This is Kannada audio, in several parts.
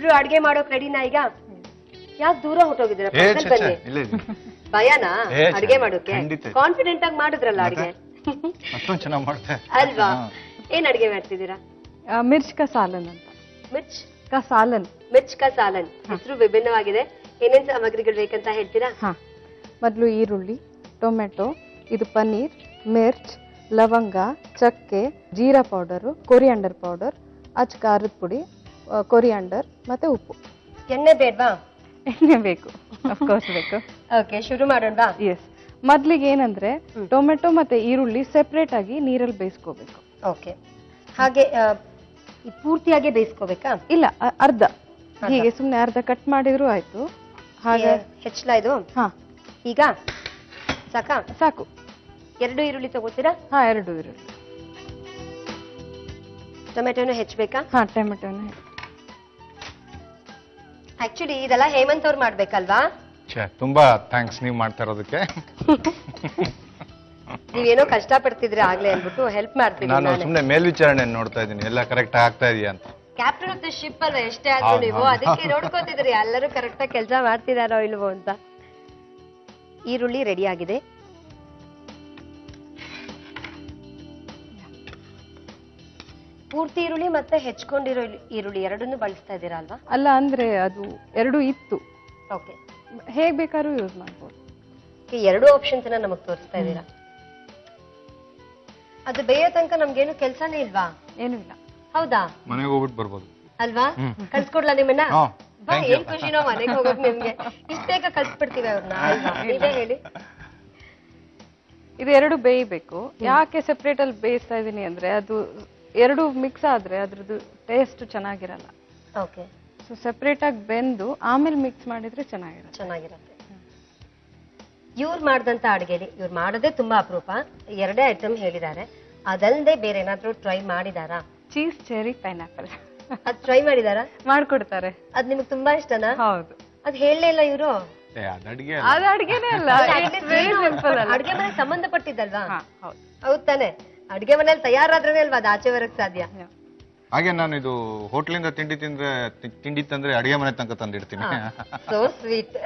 ಇಬ್ರು ಅಡ್ಗೆ ಮಾಡೋಕ್ ರೆಡಿನಾ ಈಗ? ಯಾಕೆ ದೂರ ಹೊಟ್ಟೋಗಿದ್ದೀರಾ? ಬನ್ನಿ. ಭಯನಾ ಅಡ್ಗೆ ಮಾಡೋಕೆ? ಕಾನ್ಫಿಡೆಂಟ್ ಆಗಿ ಮಾಡಿದ್ರಲ್ಲ ಅಡ್ಗೆ. ಅಷ್ಟೊಂದು ಚೆನ್ನಾಗಿ ಮಾಡ್ತೆ ಅಲ್ವಾ? ಏನ್ ಅಡ್ಗೆ ಮಾಡ್ತಿದ್ದೀರಾ? ಮಿರ್ಚ್ ಕಾ ಸಾಲನ್ ಅಂತ. ಮಿರ್ಚ್ ಕಾ ಸಾಲನ್. ಮಿರ್ಚ್ ಕಾ ಸಾಲನ್. ಹೆಸರು ವಿಭಿನ್ನವಾಗಿದೆ. ಏನೇನ್ ಸಾಮಗ್ರಿಗಳು ಬೇಕಂತ ಹೇಳ್ತೀರಾ? ಮೊದಲು ಈರುಳ್ಳಿ, ಟೊಮೆಟೊ, ಇದು ಪನ್ನೀರ್, ಮಿರ್ಚ್, ಲವಂಗ, ಚಕ್ಕೆ, ಜೀರಾ ಪೌಡರು, ಕೊರಿಯಾಂಡರ್ ಪೌಡರ್, ಅಚ್ ಖಾರದ ಪುಡಿ, ಕೊರಿಯಾಂಡರ್ ಮತ್ತೆ ಉಪ್ಪು. ಎಣ್ಣೆ ಬೇಡ್ವಾ? ಎಣ್ಣೆ ಬೇಕು, ಅಫ್ಕೋರ್ಸ್ ಬೇಕು. ಓಕೆ, ಶುರು ಮಾಡೋಣ. ಎಸ್. ಮೊದ್ಲಿಗೆ ಏನಂದ್ರೆ ಟೊಮೆಟೊ ಮತ್ತೆ ಈರುಳ್ಳಿ ಸೆಪರೇಟ್ ಆಗಿ ನೀರಲ್ಲಿ ಬೇಯಿಸ್ಕೋಬೇಕು. ಓಕೆ, ಹಾಗೆ ಪೂರ್ತಿಯಾಗಿ ಬೇಯಿಸ್ಕೋಬೇಕಾ? ಇಲ್ಲ, ಅರ್ಧ ಹೀಗೆ ಸುಮ್ನೆ ಅರ್ಧ ಕಟ್ ಮಾಡಿದ್ರು ಆಯ್ತು. ಹಾಗೆ ಹೆಚ್ಚಲ ಇದು. ಈಗ ಸಾಕಾ? ಸಾಕು. 2 ಈರುಳ್ಳಿ ತಗೋತೀರಾ? 2 ಈರುಳ್ಳಿ. ಟೊಮೆಟೊನು ಹೆಚ್ಚಬೇಕಾ? ಟೊಮೆಟೊನು. ಆಕ್ಚುಲಿ ಇದೆಲ್ಲ ಹೇಮಂತ್ ಅವ್ರು ಮಾಡ್ಬೇಕಲ್ವಾ? ತುಂಬಾ ಥ್ಯಾಂಕ್ಸ್ ನೀವು ಮಾಡ್ತಾ ಇರೋದಕ್ಕೆ. ನೀವೇನೋ ಕಷ್ಟ ಪಡ್ತಿದ್ರಿ ಆಗ್ಲೇ ಅಂದ್ಬಿಟ್ಟು ಹೆಲ್ಪ್ ಮಾಡ್ತೀನಿ. ನಾನು ಸುಮ್ಮನೆ ಮೇಲ್ವಿಚಾರಣೆ ನೋಡ್ತಾ ಇದ್ದೀನಿ, ಎಲ್ಲ ಕರೆಕ್ಟ್ ಆಗ್ತಾ ಇದೆಯಾ ಅಂತ. ಕ್ಯಾಪ್ಟನ್ ಆಫ್ ದ ಶಿಪ್ ಅಲ್ವಾ ಎಷ್ಟೇ ಆದ್ರೂ ನೀವು, ಅದಕ್ಕೆ ನೋಡ್ಕೋತಿದ್ರಿ ಎಲ್ಲರೂ ಕರೆಕ್ಟ್ ಆಗಿ ಕೆಲಸ ಮಾಡ್ತಿದಾರೋ ಇಲ್ವೋ ಅಂತ. ಈರುಳ್ಳಿ ರೆಡಿ ಆಗಿದೆ. ಪೂರ್ತಿ ಈರುಳ್ಳಿ ಮತ್ತೆ ಹೆಚ್ಕೊಂಡಿರೋ ಈರುಳ್ಳಿ ಎರಡನ್ನೂ ಬಳಸ್ತಾ ಇದ್ದೀರಾ ಅಲ್ವಾ? ಅಲ್ಲ, ಅಂದ್ರೆ ಅದು 2 ಇತ್ತು. ಓಕೆ, ಹೇಗ್ ಬೇಕಾದ್ರೂ ಯೂಸ್ ಮಾಡ್ಬೋದು. 2 ಆಪ್ಷನ್ಸ್ ನಮಗ್ ತೋರಿಸ್ತಾ ಇದ್ದೀರಾ. ಅದು ಬೇಯೋ ತನಕ ನಮ್ಗೇನು ಕೆಲ್ಸಾನೇ ಇಲ್ವಾ? ಏನು ಇಲ್ಲ. ಹೌದಾ? ಮನೆಗೆ ಹೋಗ್ಬಿಟ್ಟು ಬರ್ಬೋದು ಅಲ್ವಾ? ಕಳ್ಸ್ಕೊಡ್ಲಾ ನಿಮ್ಮನ್ನ? ಏನ್ ಖುಷಿನೋ ಮನೆಗೆ ಹೋಗೋಕ್ ನಿಮ್ಗೆ. ಇಷ್ಟ ಬೇಗ ಕಳ್ಸ್ಬಿಡ್ತೀವಿ ಅವ್ರನ್ನ ಅಲ್ವಾ? ನೀವೇ ಹೇಳಿ. ಇದು 2 ಬೇಯಬೇಕು. ಯಾಕೆ ಸೆಪರೇಟ್ ಅಲ್ಲಿ ಬೇಯಿಸ್ತಾ ಇದೀನಿ ಅಂದ್ರೆ ಅದು 2 ಮಿಕ್ಸ್ ಆದ್ರೆ ಅದ್ರದ್ದು ಟೇಸ್ಟ್ ಚೆನ್ನಾಗಿರಲ್ಲ. ಓಕೆ, ಸೊ ಸೆಪರೇಟ್ ಆಗಿ ಬೆಂದು ಆಮೇಲೆ ಮಿಕ್ಸ್ ಮಾಡಿದ್ರೆ ಚೆನ್ನಾಗಿರುತ್ತೆ. ಇವ್ರು ಮಾಡ್ದಂತ ಅಡ್ಗೆಲಿ ಇವ್ರು ಮಾಡೋದೇ ತುಂಬಾ ಅಪರೂಪ. 2 ಐಟಮ್ ಹೇಳಿದ್ದಾರೆ. ಅದಲ್ಲದೆ ಬೇರೆ ಏನಾದ್ರು ಟ್ರೈ ಮಾಡಿದಾರಾ? Cheese, cherry, pineapple. ಅದ್ ಟ್ರೈ ಮಾಡಿದಾರಾ? ಮಾಡ್ಕೊಡ್ತಾರೆ. ಅದ್ ನಿಮ್ಗೆ ತುಂಬಾ ಇಷ್ಟನಾ? ಹೌದು. ಅದ್ ಹೇಳಲೇ ಇಲ್ಲ ಇವರು. ಅದು ಅಡ್ಗೆನೇ ಅಲ್ಲ, ಅಡ್ಗೆ ಮನೆಗೆ ಸಂಬಂಧಪಟ್ಟಿದ್ದಲ್ವಾ? ಹೌದು ತಾನೆ. ಅಡ್ಗೆ ಮನೇಲಿ ತಯಾರಾದ್ರೆ ಅಲ್ವಾ ಅದು ಆಚೆ ಬರಕ್ ಸಾಧ್ಯ. ಹಾಗೆ ನಾನು ಇದು ಹೋಟ್ಲಿಂದ ತಿಂಡಿ ತಂದ್ರೆ ಅಡಿಗೆ ಮನೆ ತನಕ ತಂದಿಡ್ತೀನಿ. So sweet.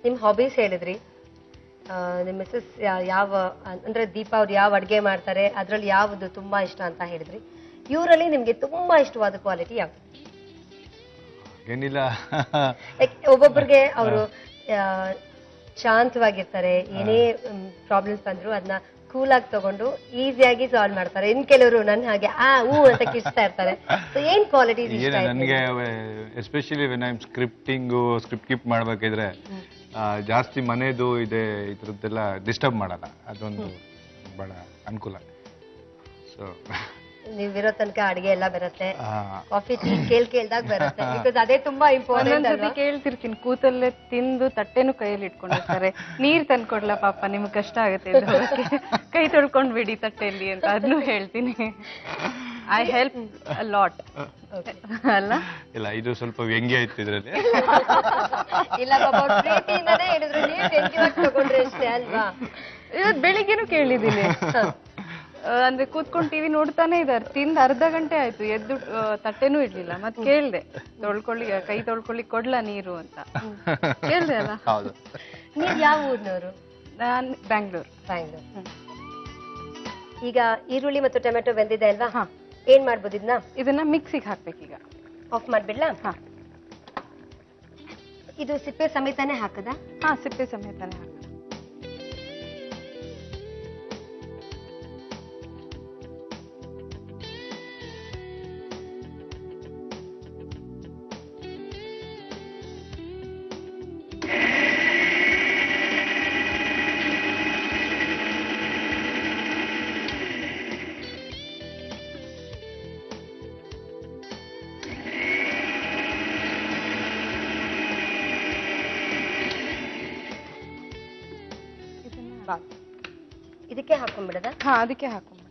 ನಿಮ್ ಹಾಬೀಸ್ ಹೇಳಿದ್ರಿ. ನಿಮ್ ಮಿಸಸ್ ಯಾವ ಅಂದ್ರೆ ದೀಪಾ ಅವ್ರು ಯಾವ ಅಡ್ಗೆ ಮಾಡ್ತಾರೆ ಅದ್ರಲ್ಲಿ ಯಾವ್ದು ತುಂಬಾ ಇಷ್ಟ ಅಂತ ಹೇಳಿದ್ರಿ. ಇವರಲ್ಲಿ ನಿಮ್ಗೆ ತುಂಬಾ ಇಷ್ಟವಾದ ಕ್ವಾಲಿಟಿ ಯಾವ್ದು? ಏನಿಲ್ಲ, ಒಬ್ಬೊಬ್ಬರಿಗೆ ಅವರು ಶಾಂತವಾಗಿರ್ತಾರೆ, ಏನೇ ಪ್ರಾಬ್ಲಮ್ಸ್ ಬಂದ್ರು ಅದನ್ನ ಕೂಲ್ ಆಗಿ ತಗೊಂಡು ಈಸಿಯಾಗಿ ಸಾಲ್ವ್ ಮಾಡ್ತಾರೆ. ಇನ್ ಕೆಲವರು ನನ್ನ ಹಾಗೆ ಅಂತ ಕಿಸ್ತಾ ಇರ್ತಾರೆ. ಸೊ ಏನ್ ಕ್ವಾಲಿಟೀಸ್ ಇಷ್ಟ? ನನಗೆ especially when I am script keep ಮಾಡ್ಬೇಕಿದ್ರೆ ಜಾಸ್ತಿ ಮನೆದು ಇದೆ, ಇದ್ರದ್ದೆಲ್ಲ ಡಿಸ್ಟರ್ಬ್ ಮಾಡಲ್ಲ. ಅದೊಂದು ಬಹಳ ಅನುಕೂಲ. ಸೊ ನೀವಿರೋ ತನಕ ಅಡಿಗೆ ಎಲ್ಲ ಬರುತ್ತೆ, ಕಾಫಿ ಟೀ ಕೇಳ್ದಾಗ ಬರುತ್ತೆ. ಬಿಕಾಸ್ ಅದೇ ತುಂಬಾ ಇಂಪಾರ್ಟೆಂಟ್. ಕೇಳ್ತಿರ್ತೀನಿ, ಕೂತಲ್ಲೇ ತಿಂದು ತಟ್ಟೆನು ಕೈಯಲ್ಲಿ ಇಟ್ಕೊಂಡಿರ್ತಾರೆ. ನೀರ್ ತಂದ್ಕೊಡ್ಲಾ ಪಾಪ, ನಿಮ್ಗೆ ಕಷ್ಟ ಆಗುತ್ತೆ, ಕೈ ತೊಳ್ಕೊಂಡ್ ಬಿಡಿ ತಟ್ಟೆಯಲ್ಲಿ ಅಂತ ಅದನ್ನು ಹೇಳ್ತೀನಿ. ಐ ಹೆಲ್ಪ್ ಅ ಲಾಟ್ ಅಲ್ಲ. ಇಲ್ಲ, ಇದು ಸ್ವಲ್ಪ ವ್ಯಂಗ್ಯ ಇತ್ತು ಇದ್ರಲ್ಲಿ. ಇಲ್ಲ ಪಾಪ ಪ್ರೀತಿಯಿಂದನೇ ಹೇಳಿದ್ರು, ನೀವು ವ್ಯಂಗ್ಯವಾಗಿ ತಗೊಂಡ್ರೆ ಅಷ್ಟೇ ಅಲ್ವಾ? ಇವತ್ತು ಬೆಳಿಗ್ಗೆನು ಕೇಳಿದ್ದೀನಿ. ಅಂದ್ರೆ ಕೂತ್ಕೊಂಡು ಟಿವಿ ನೋಡ್ತಾನೆ ಇದಾರೆ. ತಿಂದ್ ಅರ್ಧ ಗಂಟೆ ಆಯ್ತು, ಎದ್ದು ತಟ್ಟೆನೂ ಇಡ್ಲಿಲ್ಲ. ಮತ್ ಕೇಳ್ದೆ, ಕೈ ತೊಳ್ಕೊಳ್ಳಿ ಕೊಡ್ಲಾ ನೀರು ಅಂತ ಕೇಳ್ದೆ ಅಲ್ಲ. ನೀವ್ ಯಾವ ಊರ್ನವರು? ನಾನ್ ಬ್ಯಾಂಗ್ಳೂರ್. ಈಗ ಈರುಳ್ಳಿ ಮತ್ತು ಟೊಮೆಟೊ ಬೆಂದಿದೆ ಅಲ್ವಾ? ಏನ್ ಮಾಡ್ಬೋದು ಇದನ್ನ ಮಿಕ್ಸಿಗೆ ಹಾಕ್ಬೇಕೀಗ. ಆಫ್ ಮಾಡ್ಬಿಡ್ಲಾ? ಇದು ಸಿಪ್ಪೆ ಸಮೇತನೇ ಹಾಕದ? ಸಿಪ್ಪೆ ಸಮೇತನೇ ಹಾಕ. ಇದಕ್ಕೆ ಹಾಕೊಂಡ್ಬಿಡದ? ಅದಕ್ಕೆ ಹಾಕೊಂಡ್ಬಿಡ.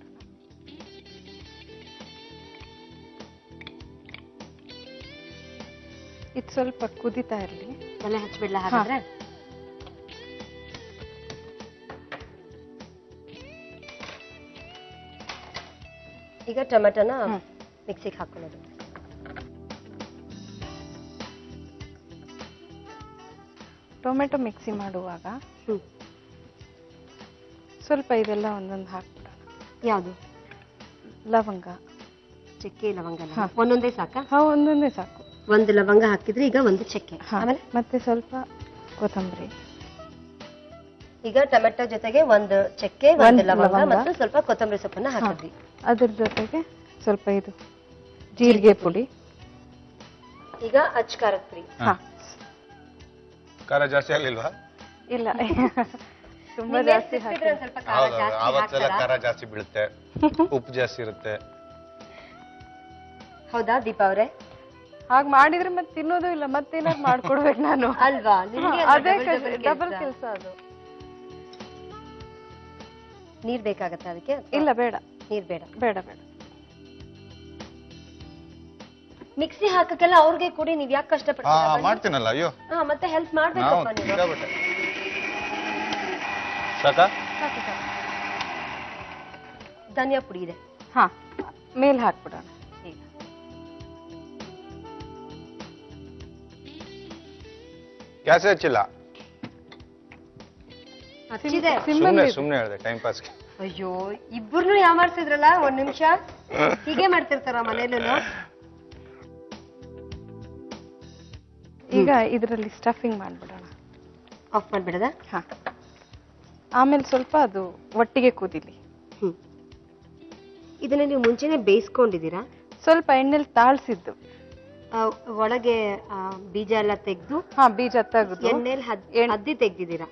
ಇದು ಸ್ವಲ್ಪ ಕುದಿತಾ ಇರ್ಲಿ. ಒಲೆ ಹಚ್ಬಿಡ್ಲಾ ಹಾಗಾದ್ರೆ? ಈಗ ಟೊಮೆಟೊನ ಮಿಕ್ಸಿಗೆ ಹಾಕೊಳ್ಳೋದು. ಟೊಮೆಟೊ ಮಿಕ್ಸಿ ಮಾಡುವಾಗ ಸ್ವಲ್ಪ ಇದೆಲ್ಲ ಒಂದೊಂದು ಹಾಕ್ಬಿಡೋಣ. ಯಾವುದು? ಲವಂಗ, ಚಕ್ಕೆ, ಲವಂಗ ಒಂದೊಂದೇ ಸಾಕಾ? ಒಂದೊಂದೇ ಸಾಕು. ಒಂದು ಲವಂಗ ಹಾಕಿದ್ರೆ ಈಗ ಒಂದು ಚಕ್ಕೆ, ಆಮೇಲೆ ಮತ್ತೆ ಸ್ವಲ್ಪ ಕೊತ್ತಂಬರಿ. ಈಗ ಟೊಮೆಟೊ ಜೊತೆಗೆ ಒಂದು ಚಕ್ಕೆ, ಒಂದು ಲವಂಗ ಮತ್ತು ಸ್ವಲ್ಪ ಕೊತ್ತಂಬರಿ ಸೊಪ್ಪನ್ನ ಹಾಕಿದ್ವಿ. ಅದ್ರ ಜೊತೆಗೆ ಸ್ವಲ್ಪ ಇದು ಜೀರಿಗೆ ಪುಡಿ. ಈಗ ಅಚ್ಚ ಖಾರದ ಪುಡಿ. ಖಾರ ಜಾಸ್ತಿ ಆಗ್ಲಿಲ್ವಾ? ಇಲ್ಲ, ತುಂಬಾ ಜಾಸ್ತಿ ಹಾಕಿದ್ರೆ ಸ್ವಲ್ಪ ಖಾರ ಜಾಸ್ತಿ ಆವತ್ತೆಲ್ಲ ಖಾರ ಜಾಸ್ತಿ ಬೀಳುತ್ತೆ, ಉಪ್ಪು ಜಾಸ್ತಿ ಇರುತ್ತೆ. ಹೌದಾ ದೀಪಾ ಅವರೇ? ಹಾಗೆ ಮಾಡಿದ್ರೆ ಮತ್ತೆ ತಿನ್ನೋದು ಇಲ್ಲ, ಮತ್ತೇನಾದ್ರು ಮಾಡ್ಕೊಡ್ಬೇಕು ನಾನು ಅಲ್ವಾ? ಅದೇ ಡಬಲ್ ಕೆಲಸ ಅದು. ನೀರ್ ಬೇಕಾಗತ್ತೆ ಅದಕ್ಕೆ? ಇಲ್ಲ, ಬೇಡ, ನೀರ್ ಬೇಡ. ಬೇಡ ಬೇಡ. ಮಿಕ್ಸಿ ಹಾಕಕ್ಕೆಲ್ಲ ಅವ್ರಿಗೆ ಕೊಡಿ, ನೀವ್ ಯಾಕೆ ಕಷ್ಟಪಡ್ತೀರಾ? ಮಾಡ್ತೀನಲ್ಲ. ಅಯ್ಯೋ, ಮತ್ತೆ ಹೆಲ್ಪ್ ಮಾಡ್ಬೇಕಪ್ಪ ನೀವು. ಸಾಕಾ? ಧನಿಯಾ ಪುಡಿ ಇದೆ, ಮೇಲ್ ಹಾಕ್ಬಿಡೋಣ. ಗ್ಯಾಸ್ ಹಚ್ಚಿಲ್ಲ, ಹಚ್ಚಿದೆ. ಸುಮ್ನೆ ಹೇಳಿದೆ ಟೈಮ್ ಪಾಸ್ಗೆ. ಅಯ್ಯೋ, ಇಬ್ಬರನ್ನು ಯಾಮಾರ್ಸಿದ್ರಲ್ಲ. ಒಂದ್ ನಿಮಿಷ ಹೀಗೆ ಮಾಡ್ತಿರ್ತಾರ ಮನೇಲೂ. ಈಗ ಇದರಲ್ಲಿ ಸ್ಟಫಿಂಗ್ ಮಾಡ್ಬಿಡೋಣ. ಆಫ್ ಮಾಡ್ಬಿಡದ? ಆಮೇಲೆ ಸ್ವಲ್ಪ ಅದು ಒಟ್ಟಿಗೆ ಕುದಿಲಿ. ಇದನ್ನ ನೀವು ಮುಂಚೆನೆ ಬೇಯಿಸ್ಕೊಂಡಿದ್ದೀರಾ? ಸ್ವಲ್ಪ ಎಣ್ಣೆಲಿ ತಾಳ್ಸಿದ್ದು, ಒಳಗೆ ಬೀಜ ಎಲ್ಲ ತೆಗೆದು. ಬೀಜ ತೆಗೆದು ಎಣ್ಣೆಲಿ ಹದ್ದಿ ತೆಗ್ದಿದ್ದೀರಾ?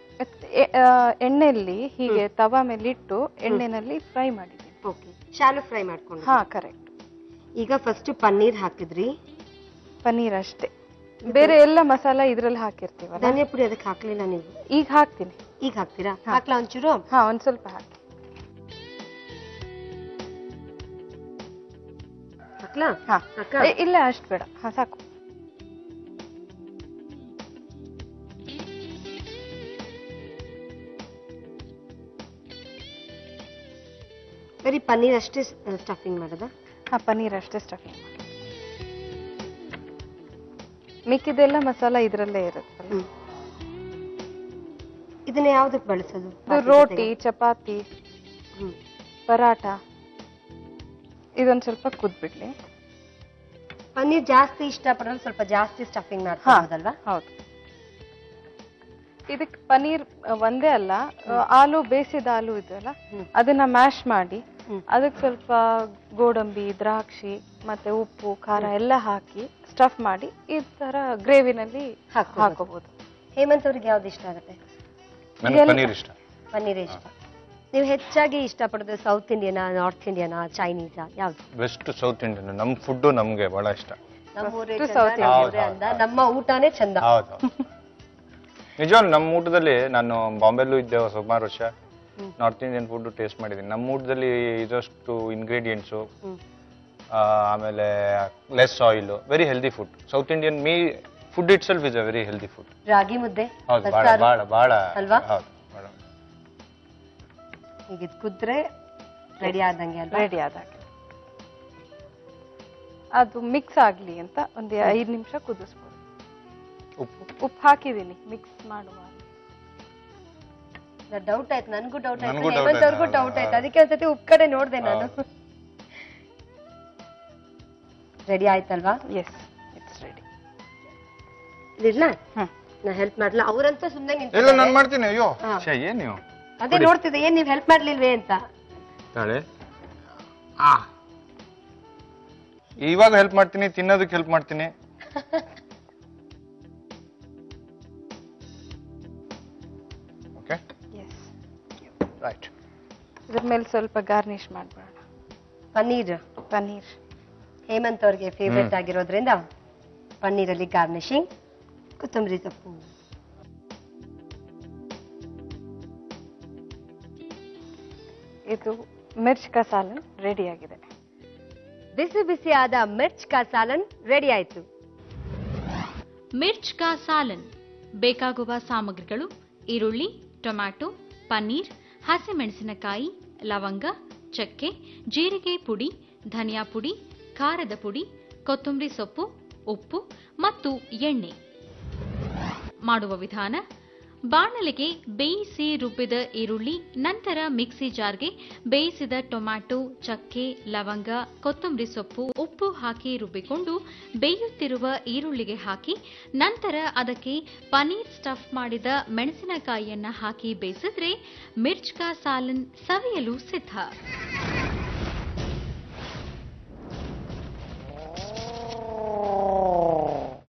ಎಣ್ಣೆಯಲ್ಲಿ ಹೀಗೆ ತವಾ ಮೇಲೆ ಇಟ್ಟು ಎಣ್ಣೆನಲ್ಲಿ ಫ್ರೈ ಮಾಡಿದ್ದೀನಿ. ಓಕೆ, ಶಾಲು ಫ್ರೈ ಮಾಡ್ಕೊಂಡು. ಕರೆಕ್ಟ್. ಈಗ ಫಸ್ಟ್ ಪನ್ನೀರ್ ಹಾಕಿದ್ರಿ? ಪನ್ನೀರ್ ಅಷ್ಟೇ, ಬೇರೆ ಎಲ್ಲ ಮಸಾಲ ಇದ್ರಲ್ಲಿ ಹಾಕಿರ್ತೀವಲ್ಲ. ಧನಿಯಾ ಪುಡಿ ಅದಕ್ಕೆ ಹಾಕ್ಲಿಲ್ಲ ನೀವು? ಈಗ ಹಾಕ್ತೀನಿ. ಈಗ ಹಾಕ್ತೀರಾ? ಹಾಕ್ಲಾ ಒಂಚೂರು? ಒಂದ್ ಸ್ವಲ್ಪ ಹಾಕಿ. ಹಾಕ್ಲಾ? ಇಲ್ಲ, ಅಷ್ಟು ಬೇಡ. ಸಾಕು. ಬರೀ ಪನ್ನೀರ್ ಅಷ್ಟೇ ಸ್ಟಫಿಂಗ್ ಮಾಡೋದಾ? ಪನ್ನೀರ್ ಅಷ್ಟೇ ಸ್ಟಫಿಂಗ್ ಮಾಡಿ. ಮಿಕ್ಕಿದೆಲ್ಲ ಮಸಾಲ ಇದ್ರಲ್ಲೇ ಇರುತ್ತಲ್ಲ. ಇದನ್ನ ಯಾವ್ದಕ್ಕೆ ಬಳಸೋದು? ರೋಟಿ, ಚಪಾತಿ, ಪರಾಟ. ಇದೊಂದು ಸ್ವಲ್ಪ ಕುದ್ಬಿಡ್ಲಿ. ಪನ್ನೀರ್ ಜಾಸ್ತಿ ಇಷ್ಟಪಡೋದು ಸ್ವಲ್ಪ ಜಾಸ್ತಿ ಸ್ಟಫಿಂಗ್ ಮಾಡ್ಬೋದಲ್ವಾ? ಹೌದು. ಇದಕ್ಕೆ ಪನ್ನೀರ್ ಒಂದೇ ಅಲ್ಲ, ಆಲೂ, ಬೇಯಿಸಿದ ಆಲೂ ಇದೆಯಲ್ಲ, ಅದನ್ನ ಮ್ಯಾಶ್ ಮಾಡಿ ಅದಕ್ಕೆ ಸ್ವಲ್ಪ ಗೋಡಂಬಿ, ದ್ರಾಕ್ಷಿ ಮತ್ತೆ ಉಪ್ಪು, ಖಾರ ಎಲ್ಲ ಹಾಕಿ ಸ್ಟಫ್ ಮಾಡಿ ಈ ತರ ಗ್ರೇವಿನಲ್ಲಿ ಹಾಕೋಬಹುದು. ಹೇಮಂತ್ ಅವ್ರಿಗೆ ಯಾವ್ದು ಇಷ್ಟ ಆಗುತ್ತೆ? ಪನ್ನೀರ್ ಇಷ್ಟ. ಪನ್ನೀರ್ ಇಷ್ಟ. ನೀವು ಹೆಚ್ಚಾಗಿ ಇಷ್ಟಪಡೋದು ಸೌತ್ ಇಂಡಿಯನಾ, ನಾರ್ತ್ ಇಂಡಿಯನಾ, ಚೈನೀಸಾ, ಯಾವ್ದು? Best south Indian. ನಮ್ಮ ಫುಡ್ ನಮ್ಗೆ ಬಹಳ ಇಷ್ಟ. ನಮ್ಮ ಊಟನೇ ಚಂದ. ಹೌದು, ನಿಜವಾಗ್ಲೂ ನಮ್ಮ ಊಟದಲ್ಲಿ, ನಾನು ಬಾಂಬೆಲ್ಲೂ ಇದ್ದೆ ಸುಮಾರು ವರ್ಷ, ನಾರ್ತ್ ಇಂಡಿಯನ್ ಫುಡ್ ಟೇಸ್ಟ್ ಮಾಡಿದ್ದೀನಿ. ನಮ್ಮ ಊಟದಲ್ಲಿ ಇದಷ್ಟು ಇಂಗ್ರೀಡಿಯೆಂಟ್ಸು, ಆಮೇಲೆ less oil, very healthy food. South Indian food itself is a very healthy food. Ragi mudde ಹೌದು, ಬಹಳ ಬಹಳ ಅಲ್ವಾ? ಹೌದು. ಈಗ ಇದು ಕುದ್ರೆ ರೆಡಿ ಆದಂಗೆ ಅಲ್ವಾ? ರೆಡಿ ಆದಾಗೆ. ಅದು ಮಿಕ್ಸ್ ಆಗ್ಲಿ ಅಂತ ಒಂದು 5 ನಿಮಿಷ ಕುದಿಸ್ಬೋದು. ಉಪ್ಪು ಹಾಕಿದೀನಿ ಮಿಕ್ಸ್ ಮಾಡುವ. ಡೌಟ್ ಆಯ್ತು, ನನ್ಗೂ ಡೌಟ್ ಆಯ್ತು, ಹೇಮಂತ್ ಅವ್ರಿಗೂ ಡೌಟ್ ಆಯ್ತು. ಅದಕ್ಕೆ ಒಂದ್ಸತಿ ಉಪ್ಪು ಕಡೆ ನೋಡ್ದೆ ನಾನು. ರೆಡಿ ಆಯ್ತಲ್ವಾ? Yes, it's ready. ಇರ್ಲಾ? ನಾ ಹೆಲ್ಪ್ ಮಾಡ್ಲಾ? ಅವ್ರಂತೂ ಸುಮ್ಮನೆ ಇಲ್ಲ, ನಾನು ಮಾಡ್ತೀನಿ. ಅಯ್ಯೋ, ಏನ್ ನೀವು? ಅದೇ ನೋಡ್ತಿದ್ದೆ, ಏನ್ ನೀವ್ ಹೆಲ್ಪ್ ಮಾಡ್ಲಿಲ್ವೇ ಅಂತ. ಇವಾಗ ಹೆಲ್ಪ್ ಮಾಡ್ತೀನಿ, ತಿನ್ನೋದಕ್ಕೆ ಹೆಲ್ಪ್ ಮಾಡ್ತೀನಿ. Okay, right. ಇದ್ರ ಮೇಲೆ ಸ್ವಲ್ಪ ಗಾರ್ನಿಶ್ ಮಾಡ್ಬೇಡ. ಪನ್ನೀರ್ ಹೇಮಂತ್ ಅವ್ರಿಗೆ ಫೇವ್ರೆಟ್ ಆಗಿರೋದ್ರಿಂದ ಪನ್ನೀರಲ್ಲಿ ಗಾರ್ನಿಶಿಂಗ್, ಕೊತ್ತಂಬರಿ ಸೊಪ್ಪು. ಇದು ಮಿರ್ಚ್ ಕಾ ಸಾಲನ್ ರೆಡಿ ಆಗಿದೆ. ಬಿಸಿ ಬಿಸಿಯಾದ ಮಿರ್ಚ್ ಕಾ ಸಾಲನ್ ರೆಡಿ ಆಯ್ತು. ಮಿರ್ಚ್ ಕಾ ಸಾಲನ್ ಬೇಕಾಗುವ ಸಾಮಗ್ರಿಗಳು: ಈರುಳ್ಳಿ, ಟೊಮ್ಯಾಟೊ, ಪನ್ನೀರ್, ಹಸಿಮೆಣಸಿನಕಾಯಿ, ಲವಂಗ, ಚಕ್ಕೆ, ಜೀರಿಗೆ ಪುಡಿ, ಧನಿಯಾ ಪುಡಿ, ಖಾರದ ಪುಡಿ, ಕೊತ್ತಂಬರಿ ಸೊಪ್ಪು, ಉಪ್ಪು ಮತ್ತು ಎಣ್ಣೆ. ಮಾಡುವ ವಿಧಾನ: ಬಾಣಲೆಗೆ ಬೇಯಿಸಿ ರುಬ್ಬಿದ ಈರುಳ್ಳಿ, ನಂತರ ಮಿಕ್ಸಿ ಜಾರ್ಗೆ ಬೇಯಿಸಿದ ಟೊಮ್ಯಾಟೊ, ಚಕ್ಕೆ, ಲವಂಗ, ಕೊತ್ತಂಬರಿ ಸೊಪ್ಪು, ಉಪ್ಪು ಹಾಕಿ ರುಬ್ಬಿಕೊಂಡು ಬೇಯುತ್ತಿರುವ ಈರುಳ್ಳಿಗೆ ಹಾಕಿ ನಂತರ ಅದಕ್ಕೆ ಪನೀರ್ ಸ್ಟಫ್ ಮಾಡಿದ ಮೆಣಸಿನಕಾಯಿಯನ್ನ ಹಾಕಿ ಬೇಯಿಸಿದ್ರೆ ಮಿರ್ಚ್ ಕಾ ಸಾಲನ್ ಸವಿಯಲು ಸಿದ್ಧ.